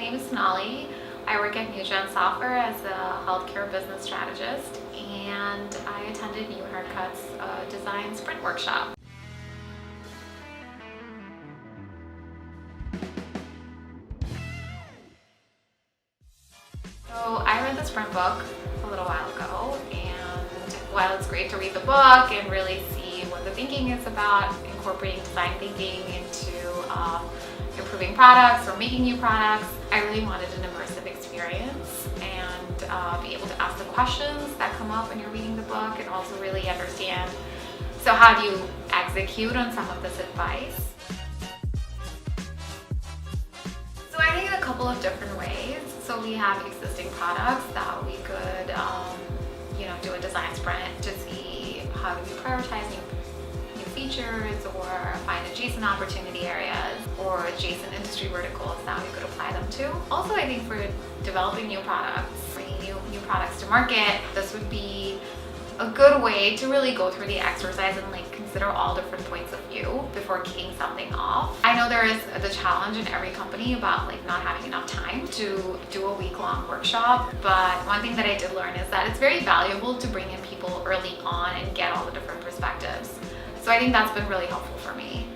name is Nali. I work at Nugent Software as a healthcare business strategist, and I attended New Haircut's Design Sprint workshop. So I read the Sprint book a little while ago, and while it's great to read the book and really see what the thinking is about, incorporating design thinking into improving products or making new products, I really wanted an immersive experience and be able to ask the questions that come up when you're reading the book and also really understand, so how do you execute on some of this advice? So I think in a couple of different ways. So we have existing products that we could do a design sprint to see how do we prioritize new features or find adjacent opportunity areas or adjacent industry verticals that we could apply them to. Also, I think for developing new products, bringing new products to market, this would be a good way to really go through the exercise and consider all different points of view before kicking something off. I know there is the challenge in every company about not having enough time to do a week-long workshop, but one thing that I did learn is that it's very valuable to bring in people early on and get all the different perspectives. So I think that's been really helpful for me.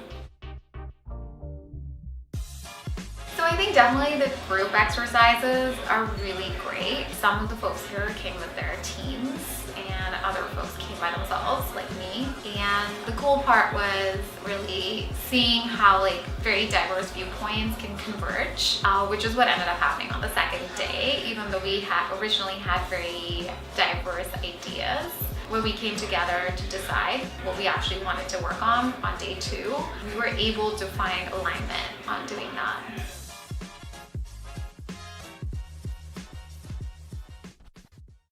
So I think definitely the group exercises are really great. Some of the folks here came with their teams and other folks came by themselves, like me. And the cool part was really seeing how very diverse viewpoints can converge, which is what ended up happening on the second day, even though we had originally had very diverse ideas. When we came together to decide what we actually wanted to work on day 2, we were able to find alignment on doing that.